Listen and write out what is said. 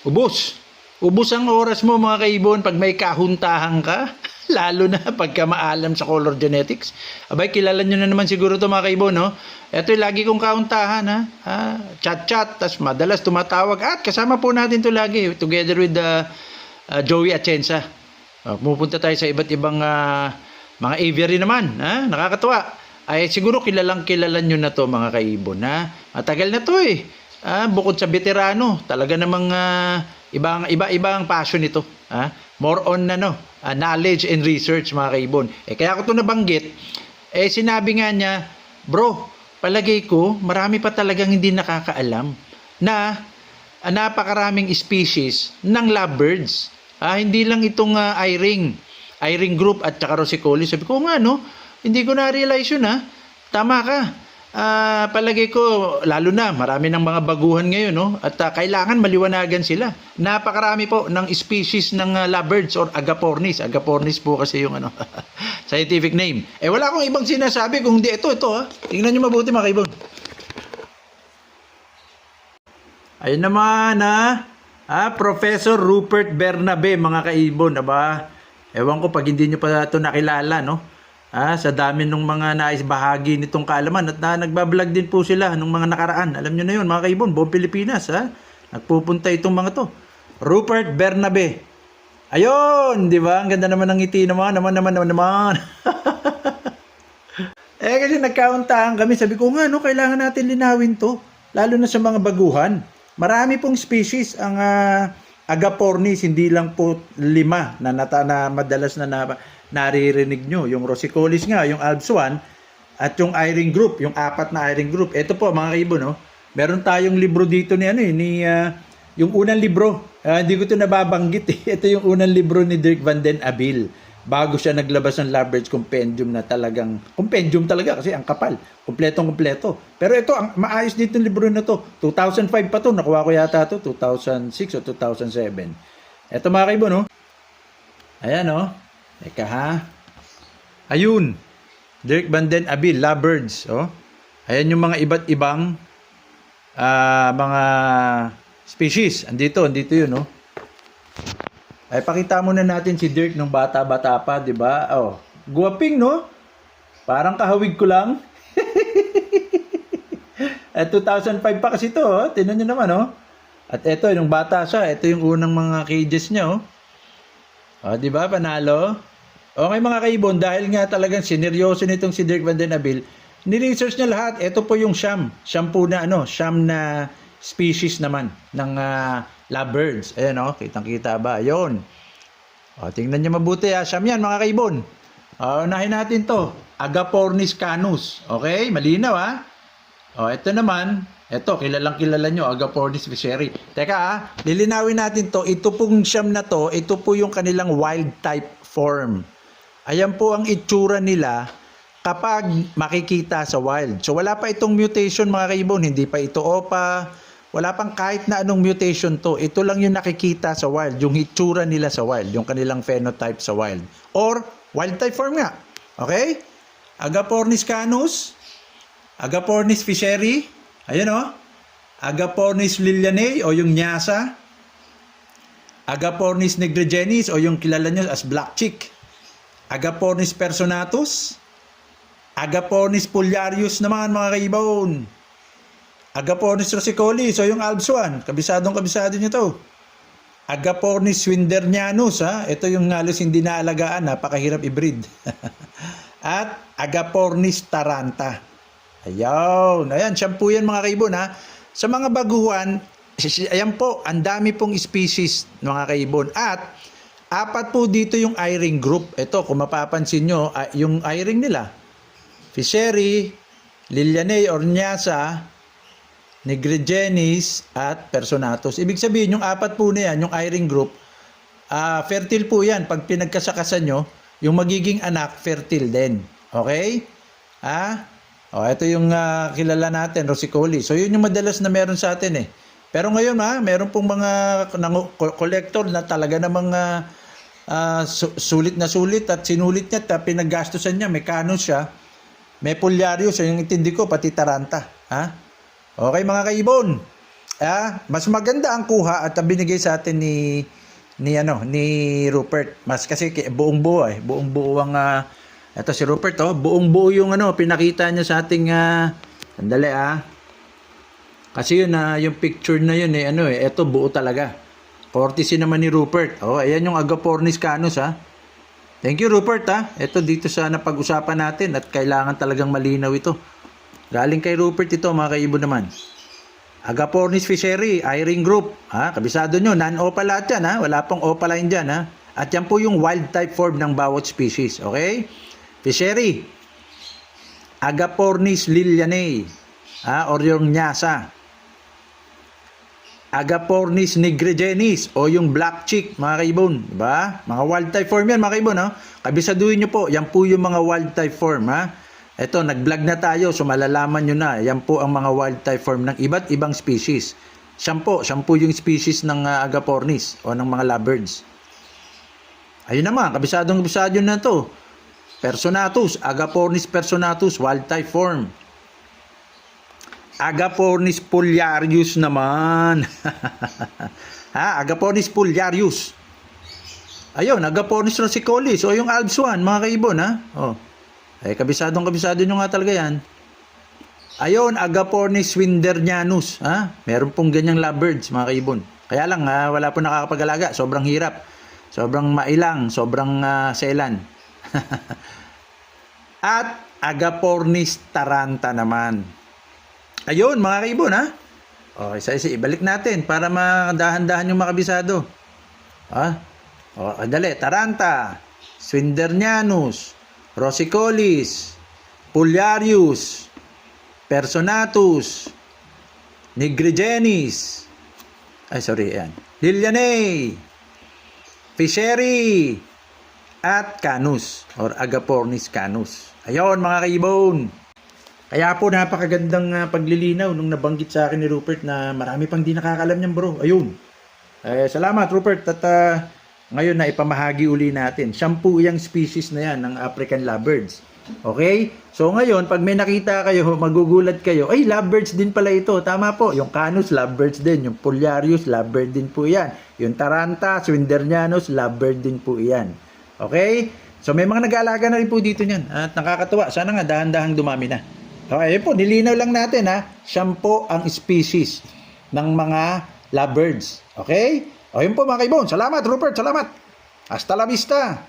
Ubos. Ubos ang oras mo mga kaibon pag may kahuntahan ka. Lalo na pagka maalam sa color genetics. Abay, kilala nyo na naman siguro to mga kaibon, no? Ito yung lagi kong kahuntahan, ha? Chat-chat, tas madalas tumatawag. At kasama po natin to lagi, together with Joey Atienza. Pupunta tayo sa iba't ibang mga aviary naman, ha? Nakakatuwa. Ay siguro kilala nyo na to mga kaibon, ha? Matagal na to eh. Bukod sa veterano, talaga namang iba-ibang passion ito, ha? More on knowledge and research mga kaibon. Kaya ko ito nabanggit, sinabi nga niya, bro, palagay ko marami pa talagang hindi nakakaalam na napakaraming species ng lovebirds. Hindi lang itong I-ring group at saka Rosicolis. Sabi ko nga, no, hindi ko na-realize yun, ha. Tama ka. Palagay ko, lalo na, marami ng mga baguhan ngayon, no? At kailangan maliwanagan sila. Napakarami po ng species ng lovebirds or agapornis. Agapornis po kasi yung scientific name. Wala akong ibang sinasabi kung di ito, ha. Tingnan nyo mabuti mga kaibon. Ayun naman, Professor Rupert Bernabe, mga kaibon, aba? Ewan ko pag hindi nyo pa ito nakilala, no? Sa dami ng mga naisbahagi nitong kaalaman at nagbablog din po sila nung mga nakaraan. Alam nyo na yun mga kaibon, buong Pilipinas, nagpupunta itong mga to. Rupert Bernabe. Ayun, di ba? Ang ganda naman ng ngiti naman. Kasi nagkauntaan kami, sabi ko nga, no, kailangan natin linawin to. Lalo na sa mga baguhan. Marami pong species ang agapornis, hindi lang po 5 na madalas na naririnig nyo. Yung Rosicolis nga, yung Alps 1, at yung I-ring group, yung 4 na I-ring group. Ito po mga kaibon, no? Meron tayong libro dito yung unang libro. Hindi ko ito nababanggit eh. Ito yung unang libro ni Dirk Van den Abil. Bago siya naglabas ng Lovebirds Compendium na talagang, compendium talaga kasi ang kapal. Kompletong-kompleto. Pero ito, ang maayos dito yung libro na to. 2005 pa to. Nakuha ko yata to. 2006 o 2007. Ito mga kaibon, no? Ayan, no? Teka ha. Ayun. Dirk Van den Abil, Lovebirds. Ayan yung mga iba't ibang mga species. Andito yun, no? Pakita muna natin si Dirk nung bata-bata pa, di ba? Guwaping, no? Parang kahawig ko lang. 2005 pa kasi to, Tingnan nyo naman, At ito, nung bata siya, ito yung unang mga cages niya, di ba? Panalo. Okay mga kaibon, dahil nga talagang sineryoso nitong si Dirk Van den Abil, ni-research niya lahat. Ito po yung siyam na species naman ng lovebirds. Ayan, kitang-kita ba? Ayun. Tingnan niyo mabuti, siyam yan mga kaibon. Unahin natin to. Agapornis canus. Okay? Malinaw, ito naman, kilalang-kilala nyo, Agapornis fisheri. Teka, lilinawin natin to. Ito pong siyam na to, ito po yung kanilang wild type form. Ayan po ang itsura nila kapag makikita sa wild. So wala pa itong mutation mga kaibon, hindi pa ito OPA, wala pang kahit na anong mutation to. Ito lang yung nakikita sa wild, yung itsura nila sa wild, yung kanilang phenotype sa wild. Or wild type form nga. Okay? Agapornis canus, Agapornis fisheri, ayan Agapornis lilianae o yung nyasa, Agapornis nigrigenis o yung kilala nyo as black chick, Agapornis personatus, Agapornis foliarius naman mga kaibon, Agapornis rosicolis o yung Alps 1, kabisado nyo to. Agapornis swindernianus, ito yung halos hindi naalagaan, napakahirap i-breed. At Agapornis taranta. Ayan, shampoo yan mga kaibon, Sa mga baguhan, ayan po, ang dami pong species mga kaibon. At 4 po dito yung I-ring group. Ito, kung mapapansin nyo, yung I-ring nila, Fisheri, Lilianae or Nyasa, Nigrigenis, at Personatus. Ibig sabihin, yung 4 po na yan, yung I-ring group, fertile po yan. Pag pinagkasakasan nyo, yung magiging anak, fertile din. Okay? Ito yung kilala natin, Rosicolis. So, yun yung madalas na meron sa atin Pero ngayon, meron pong mga collector na talaga namang sulit na sulit at sinulit niya at pinaggastosan niya. May canus siya, may foliarius, yung intindi ko, pati taranta. Okay mga kaibon. mas maganda ang kuha at binigay sa atin ni Rupert. Mas kasi buong buo buong buo ang ito si Rupert buong buo yung pinakita niya sa ating sandali kasi yun yung picture na yun ito buo talaga. Courtesy naman ni Rupert. Ayan yung Agapornis canus Thank you Rupert Ito dito sa napag-usapan natin at kailangan talagang malinaw ito. Galing kay Rupert ito mga kaibon naman. Agapornis fishery, I-ring group. Kabisado nyo, non-opal lahat yan Wala pong opaline dyan At yan po yung wild type form ng bawat species. Okay? Fishery. Agapornis lilianae. Or yung nyasa. Agapornis nigrigenis o yung black chick mga kaibon. Diba? Mga wild type form yan mga kaibon. Kabisaduhin nyo po, yan po yung mga wild type form Ito, nag-vlog na tayo, so malalaman nyo na. Yan po ang mga wild type form ng iba't ibang species. Siyam po yung species ng Agapornis o ng mga lovebirds. Ayun naman, kabisado na to. Personatus, Agapornis personatus, wild type form. Agapornis foliarius naman. Agapornis foliarius. Ayun, Agapornis rosicolis o yung Alps 1, mga kaibon kabisado nyo nga talaga yan. Ayun, Agapornis swindernianus. Meron pong ganyang lovebirds, mga kaibon. Kaya lang, wala po nakakapag-alaga. Sobrang hirap. Sobrang mailang. Sobrang selan. At Agapornis taranta naman. Ayun, mga kaibon, isa-isa, ibalik natin para madahan-dahan yung makabisado. Dali. Taranta, swindernianus, rosicolis, foliarius, personatus, nigrigenis, lilianae, fishery, at canus or Agapornis canus. Ayun mga kaibon. Kaya po napakagandang paglilinaw nung nabanggit sa akin ni Rupert na marami pang di nakakalam niyan bro. Ayun. Salamat Rupert at ngayon na ipamahagi uli natin. 10 yung species na yan ng African lovebirds. Okay? So ngayon, pag may nakita kayo, magugulat kayo, ay lovebirds din pala ito. Tama po. Yung canus, lovebirds din. Yung foliarius, lovebird din po yan. Yung taranta, swindernianus, lovebird din po yan. Okay? So may mga nag-aalaga na rin po dito niyan. At nakakatuwa. Sana nga dahan-dahang dumami na. Okay po, nilinaw lang natin 10 ang species ng mga lovebirds. Okay? Ayun po mga kaibon. Salamat Rupert, salamat. Hasta la vista.